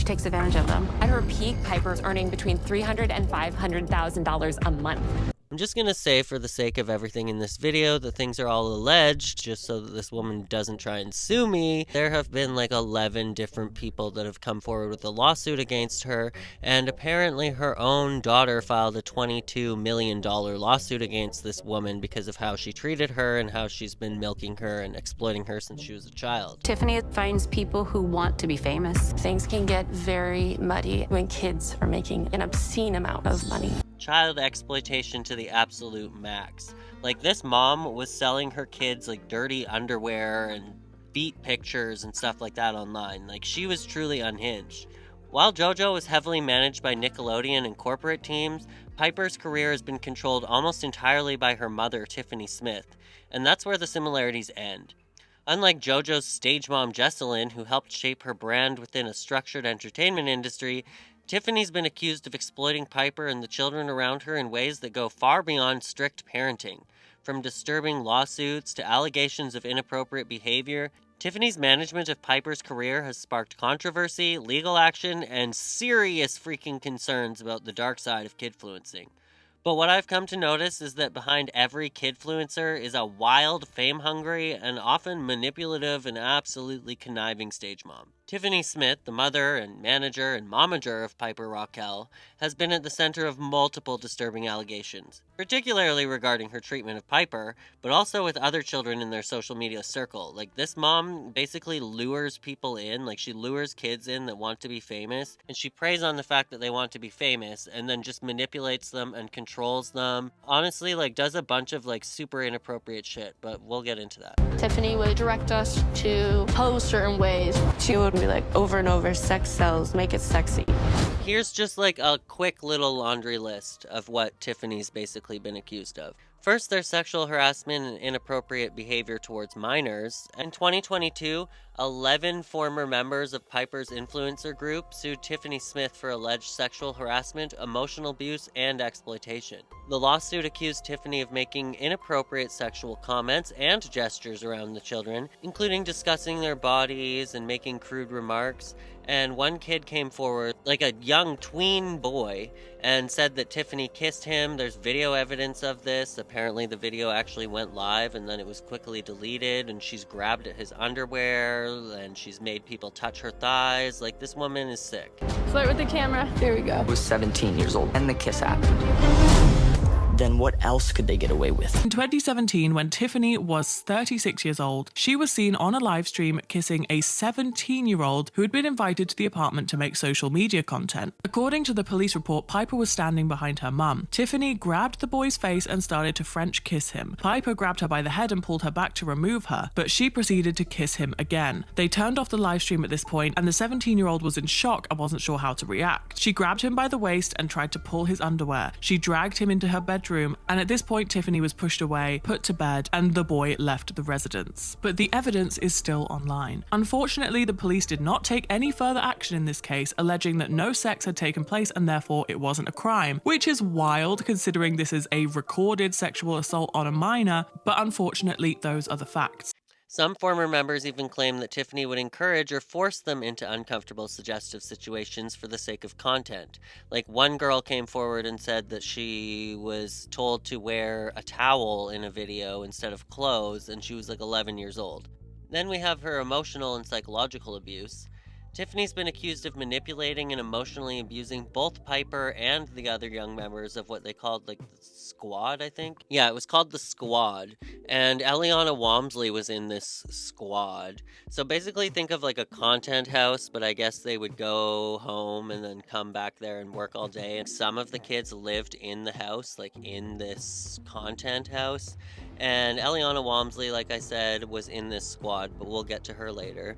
takes advantage of them. At her peak, Piper's earning between $300,000 and $500,000 a month. I'm just going to say, for the sake of everything in this video, that things are all alleged, just so that this woman doesn't try and sue me. There have been like 11 different people that have come forward with a lawsuit against her, and apparently her own daughter filed a $22 million lawsuit against this woman because of how she treated her and how she's been milking her and exploiting her since she was a child. Tiffany finds people who want to be famous. Things can get very muddy when kids are making an obscene amount of money. Child exploitation to the absolute max. Like, this mom was selling her kids like dirty underwear and feet pictures and stuff like that online. Like, she was truly unhinged. While JoJo was heavily managed by Nickelodeon and corporate teams, Piper's career has been controlled almost entirely by her mother, Tiffany Smith, and that's where the similarities end. Unlike JoJo's stage mom, Jesselyn, who helped shape her brand within a structured entertainment industry, Tiffany's been accused of exploiting Piper and the children around her in ways that go far beyond strict parenting. From disturbing lawsuits to allegations of inappropriate behavior, Tiffany's management of Piper's career has sparked controversy, legal action, and serious freaking concerns about the dark side of kidfluencing. But what I've come to notice is that behind every kidfluencer is a wild, fame-hungry, and often manipulative and absolutely conniving stage mom. Tiffany Smith, the mother and manager and momager of Piper Rockelle, has been at the center of multiple disturbing allegations, particularly regarding her treatment of Piper, but also with other children in their social media circle. Like, this mom basically lures people in, like she lures kids in that want to be famous, and she preys on the fact that they want to be famous, and then just manipulates them and controls them. Honestly, like, does a bunch of like super inappropriate shit, but we'll get into that. Tiffany would direct us to pose certain ways. She would be like, over and over, sex sells, make it sexy. Here's just like a quick little laundry list of what Tiffany's basically been accused of. First, there's sexual harassment and inappropriate behavior towards minors. In 2022, 11 former members of Piper's influencer group sued Tiffany Smith for alleged sexual harassment, emotional abuse, and exploitation. The lawsuit accused Tiffany of making inappropriate sexual comments and gestures around the children, including discussing their bodies and making crude remarks. And one kid came forward, like a young tween boy, and said that Tiffany kissed him. There's video evidence of this. Apparently the video actually went live and then it was quickly deleted, and she's grabbed at his underwear and she's made people touch her thighs. Like, this woman is sick. Flirt with the camera. There we go. I was 17 years old and the kiss happened. Then what else could they get away with? In 2017, when Tiffany was 36 years old, she was seen on a live stream kissing a 17-year-old who had been invited to the apartment to make social media content. According to the police report, Piper was standing behind her mum. Tiffany grabbed the boy's face and started to French kiss him. Piper grabbed her by the head and pulled her back to remove her, but she proceeded to kiss him again. They turned off the live stream at this point, and the 17-year-old was in shock and wasn't sure how to react. She grabbed him by the waist and tried to pull his underwear. She dragged him into her bedroom, and at this point Tiffany was pushed away, put to bed, and the boy left the residence. But the evidence is still online. Unfortunately, the police did not take any further action in this case, alleging that no sex had taken place and therefore it wasn't a crime, which is wild considering this is a recorded sexual assault on a minor, but unfortunately those are the facts. Some former members even claim that Tiffany would encourage or force them into uncomfortable, suggestive situations for the sake of content. Like, one girl came forward and said that she was told to wear a towel in a video instead of clothes, and she was like 11 years old. Then we have her emotional and psychological abuse. Tiffany's been accused of manipulating and emotionally abusing both Piper and the other young members of what they called, like, the squad, I think? Yeah, it was called the squad, and Eliana Walmsley was in this squad. So basically think of like a content house, but I guess they would go home and then come back there and work all day, and some of the kids lived in the house, like in this content house, and Eliana Walmsley, like I said, was in this squad, but we'll get to her later.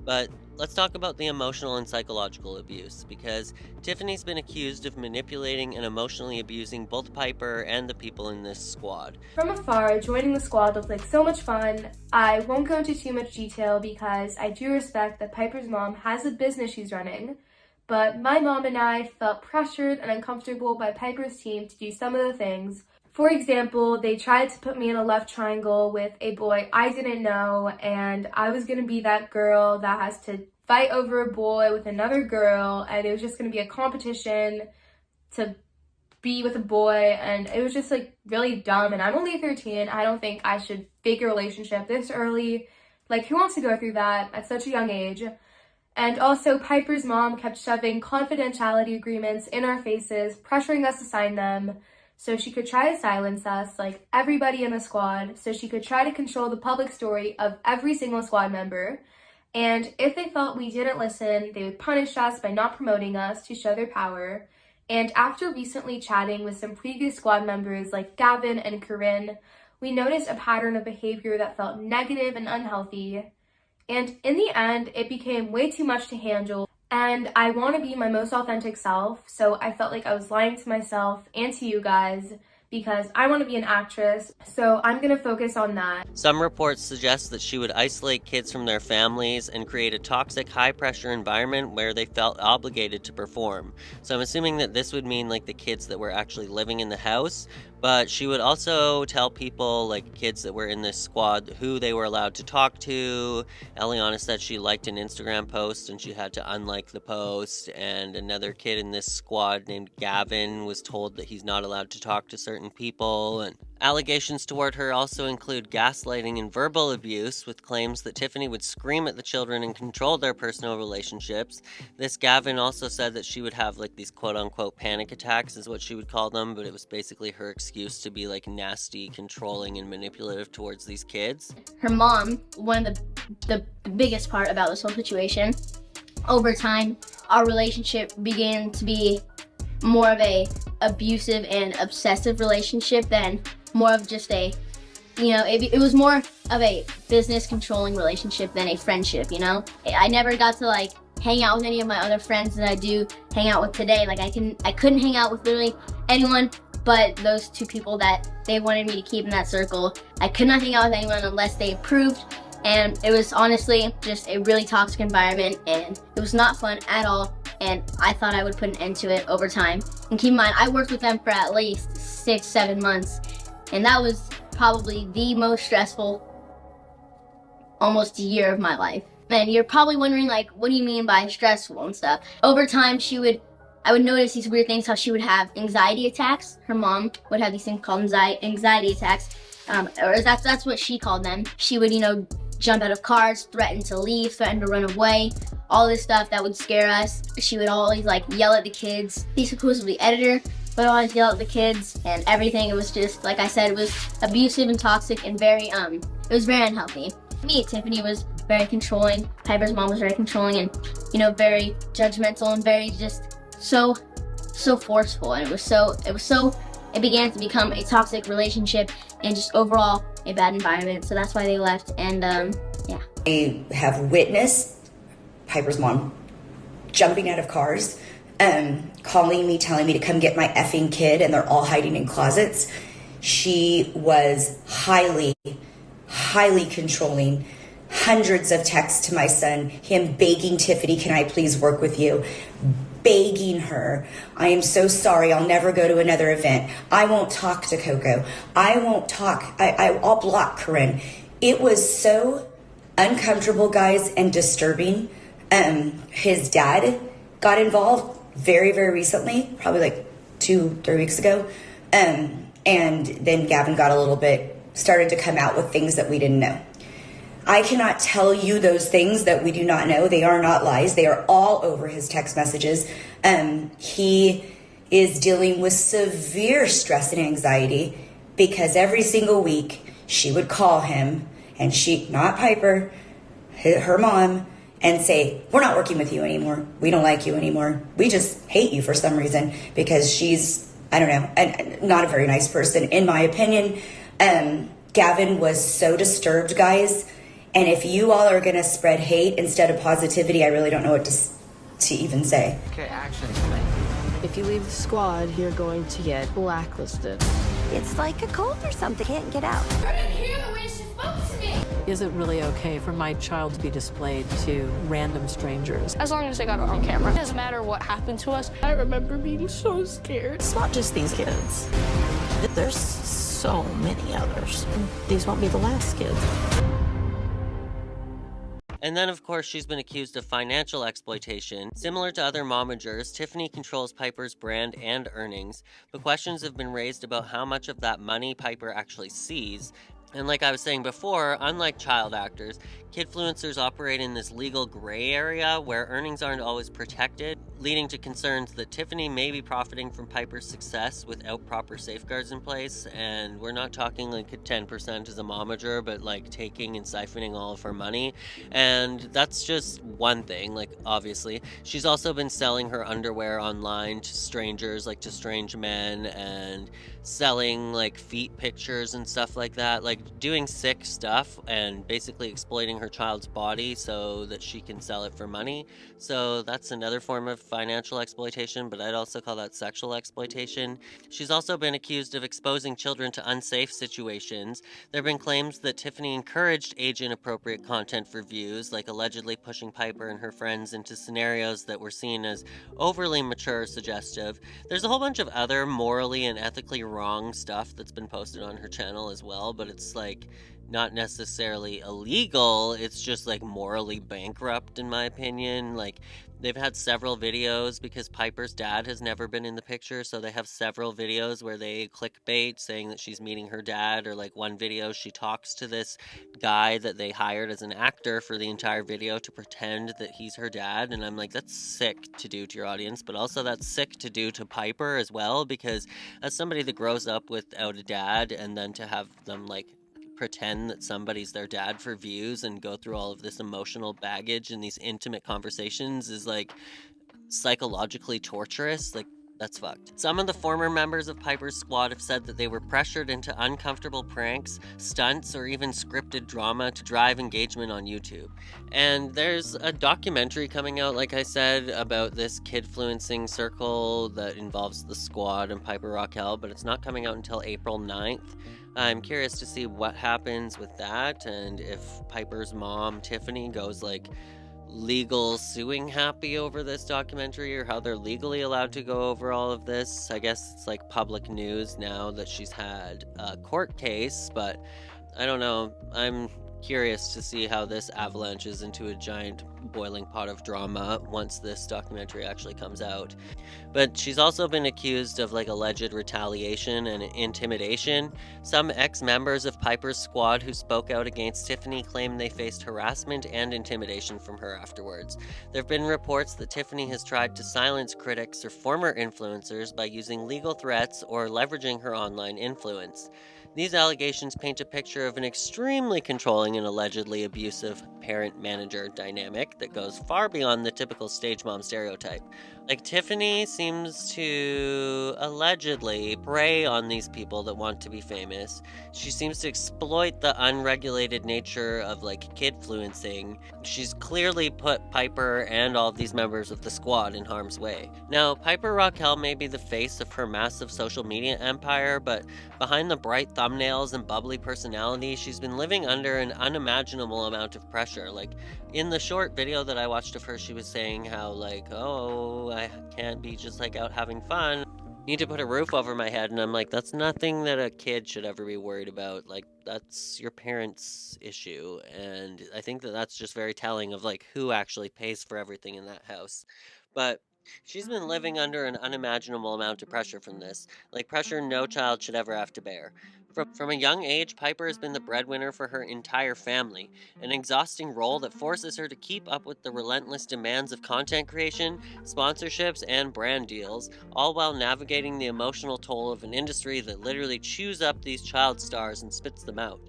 But let's talk about the emotional and psychological abuse, because Tiffany's been accused of manipulating and emotionally abusing both Piper and the people in this squad. From afar, joining the squad looked like so much fun. I won't go into too much detail because I do respect that Piper's mom has a business she's running, but my mom and I felt pressured and uncomfortable by Piper's team to do some of the things. For example, they tried to put me in a love triangle with a boy I didn't know, and I was going to be that girl that has to fight over a boy with another girl, and it was just going to be a competition to be with a boy, and it was just like really dumb. And I'm only 13. I don't think I should fake a relationship this early. Like, who wants to go through that at such a young age? And also, Piper's mom kept shoving confidentiality agreements in our faces, pressuring us to sign them so she could try to silence us, like everybody in the squad, so she could try to control the public story of every single squad member. And if they felt we didn't listen, they would punish us by not promoting us to show their power. And after recently chatting with some previous squad members like Gavin and Corinne, we noticed a pattern of behavior that felt negative and unhealthy. And in the end, it became way too much to handle. And I want to be my most authentic self, so I felt like I was lying to myself and to you guys because I want to be an actress, so I'm going to focus on that. Some reports suggest that she would isolate kids from their families and create a toxic, high-pressure environment where they felt obligated to perform. So I'm assuming that this would mean like the kids that were actually living in the house, but she would also tell people, like kids that were in this squad, who they were allowed to talk to. Eliana said she liked an Instagram post and she had to unlike the post, and another kid in this squad named Gavin was told that he's not allowed to talk to certain people. And allegations toward her also include gaslighting and verbal abuse, with claims that Tiffany would scream at the children and control their personal relationships. This Gavin also said that she would have like these quote-unquote panic attacks is what she would call them, but it was basically her excuse to be like nasty, controlling, and manipulative towards these kids. Her mom, one of the biggest part about this whole situation, over time, our relationship began to be more of a abusive and obsessive relationship than more of just a, it was more of a business controlling relationship than a friendship, I never got to like hang out with any of my other friends that I do hang out with today. Like I couldn't hang out with literally anyone but those two people that they wanted me to keep in that circle. I could not hang out with anyone unless they approved, and it was honestly just a really toxic environment, and it was not fun at all, and I thought I would put an end to it over time. And keep in mind, I worked with them for at least 6-7 months, and that was probably the most stressful almost year of my life. And you're probably wondering, like, what do you mean by stressful and stuff? Over time, I would notice these weird things, how she would have anxiety attacks. Her mom would have these things called anxiety attacks, or that's what she called them. She would, jump out of cars, threaten to leave, threaten to run away, all this stuff that would scare us. She would always like yell at the kids. She's supposedly editor, but always yell at the kids and everything. It was just, like I said, it was abusive and toxic and very, it was very unhealthy. Me, Tiffany was very controlling. Piper's mom was very controlling and, very judgmental and very just so forceful, and it began to become a toxic relationship and just overall a bad environment. So that's why they left. And yeah, I have witnessed Piper's mom jumping out of cars, calling me, telling me to come get my effing kid, and they're all hiding in closets. She was highly controlling. Hundreds of texts to my son, him begging Tiffany, can I please work with you? Begging her, I am so sorry, I'll never go to another event. I won't talk to Coco. I won't talk. I'll block Corinne. It was so uncomfortable, guys, and disturbing. His dad got involved very, very recently, probably like 2-3 weeks ago. And then Gavin got a little bit, started to come out with things that we didn't know. I cannot tell you those things that we do not know. They are not lies. They are all over his text messages. He is dealing with severe stress and anxiety because every single week she would call him, and she, not Piper, her mom, and say, we're not working with you anymore. We don't like you anymore. We just hate you for some reason because she's, I don't know, not a very nice person, in my opinion. Gavin was so disturbed, guys. And if you all are going to spread hate instead of positivity, I really don't know what to even say. Okay, action. If you leave the squad, you're going to get blacklisted. It's like a cold or something. Can't get out. I didn't hear the way she spoke to me. Is it really okay for my child to be displayed to random strangers? As long as they got it on camera. It doesn't matter what happened to us. I remember being so scared. It's not just these kids. There's so many others. These won't be the last kids. And then, of course, she's been accused of financial exploitation. Similar to other momagers, Tiffany controls Piper's brand and earnings, but questions have been raised about how much of that money Piper actually sees. And like I was saying before, unlike child actors, kidfluencers operate in this legal gray area where earnings aren't always protected, leading to concerns that Tiffany may be profiting from Piper's success without proper safeguards in place. And we're not talking like 10% as a momager, but like taking and siphoning all of her money. And that's just one thing, like obviously. She's also been selling her underwear online to strangers, like to strange men, and selling like feet pictures and stuff like that, like doing sick stuff and basically exploiting her child's body so that she can sell it for money. So that's another form of financial exploitation, but I'd also call that sexual exploitation. She's also been accused of exposing children to unsafe situations. There have been claims that Tiffany encouraged age-inappropriate content for views, like allegedly pushing Piper and her friends into scenarios that were seen as overly mature or suggestive. There's a whole bunch of other morally and ethically wrong stuff that's been posted on her channel as well, but it's like not necessarily illegal, it's just like morally bankrupt in my opinion. Like they've had several videos because Piper's dad has never been in the picture, so they have several videos where they clickbait saying that she's meeting her dad, or like one video she talks to this guy that they hired as an actor for the entire video to pretend that he's her dad, and I'm like, that's sick to do to your audience, but also that's sick to do to Piper as well, because as somebody that grows up without a dad and then to have them like pretend that somebody's their dad for views and go through all of this emotional baggage and these intimate conversations is like psychologically torturous. Like that's fucked. Some of the former members of Piper's squad have said that they were pressured into uncomfortable pranks, stunts, or even scripted drama to drive engagement on YouTube. And there's a documentary coming out, like I said, about this kidfluencing circle that involves the squad and Piper Rockelle, but it's not coming out until April 9th. I'm curious to see what happens with that, and if Piper's mom, Tiffany, goes like legal suing happy over this documentary, or how they're legally allowed to go over all of this. I guess it's like public news now that she's had a court case, but I don't know. I'm curious to see how this avalanches into a giant boiling pot of drama once this documentary actually comes out. But she's also been accused of like alleged retaliation and intimidation. Some ex-members of Piper's squad who spoke out against Tiffany claim they faced harassment and intimidation from her afterwards. There have been reports that Tiffany has tried to silence critics or former influencers by using legal threats or leveraging her online influence. These allegations paint a picture of an extremely controlling and allegedly abusive parent-manager dynamic that goes far beyond the typical stage mom stereotype. Like, Tiffany seems to allegedly prey on these people that want to be famous. She seems to exploit the unregulated nature of, like, kidfluencing. She's clearly put Piper and all of these members of the squad in harm's way. Now, Piper Rockelle may be the face of her massive social media empire, but behind the bright thumbnails and bubbly personality, she's been living under an unimaginable amount of pressure. Like, in the short video that I watched of her, she was saying how, like, oh, I can't be just, like, out having fun. Need to put a roof over my head. And I'm like, that's nothing that a kid should ever be worried about. Like, that's your parents' issue. And I think that that's just very telling of, like, who actually pays for everything in that house. But she's been living under an unimaginable amount of pressure from this, like pressure no child should ever have to bear. From a young age, Piper has been the breadwinner for her entire family, an exhausting role that forces her to keep up with the relentless demands of content creation, sponsorships, and brand deals, all while navigating the emotional toll of an industry that literally chews up these child stars and spits them out.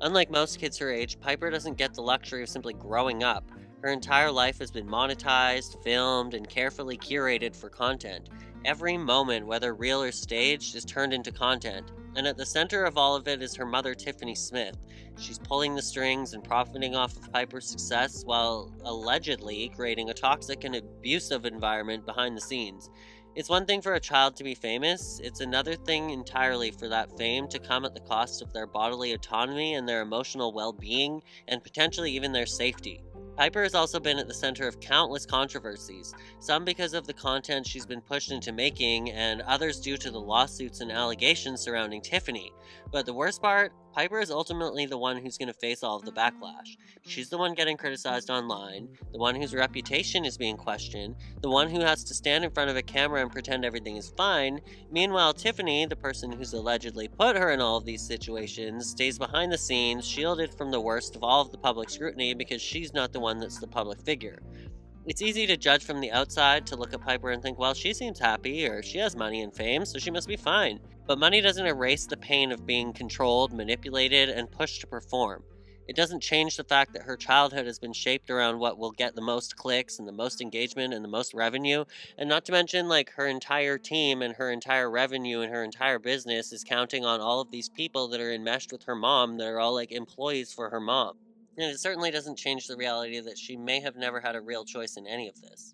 Unlike most kids her age, Piper doesn't get the luxury of simply growing up. Her entire life has been monetized, filmed, and carefully curated for content. Every moment, whether real or staged, is turned into content. And at the center of all of it is her mother, Tiffany Smith. She's pulling the strings and profiting off of Piper's success while allegedly creating a toxic and abusive environment behind the scenes. It's one thing for a child to be famous, it's another thing entirely for that fame to come at the cost of their bodily autonomy and their emotional well-being, and potentially even their safety. Piper has also been at the center of countless controversies, some because of the content she's been pushed into making, and others due to the lawsuits and allegations surrounding Tiffany. But the worst part, Piper is ultimately the one who's going to face all of the backlash. She's the one getting criticized online, the one whose reputation is being questioned, the one who has to stand in front of a camera and pretend everything is fine. Meanwhile, Tiffany, the person who's allegedly put her in all of these situations, stays behind the scenes, shielded from the worst of all of the public scrutiny because she's not the one that's the public figure. It's easy to judge from the outside, to look at Piper and think, well, she seems happy, or she has money and fame, so she must be fine. But money doesn't erase the pain of being controlled, manipulated, and pushed to perform. It doesn't change the fact that her childhood has been shaped around what will get the most clicks and the most engagement and the most revenue, and not to mention, like, her entire team and her entire revenue and her entire business is counting on all of these people that are enmeshed with her mom that are all like employees for her mom. And it certainly doesn't change the reality that she may have never had a real choice in any of this.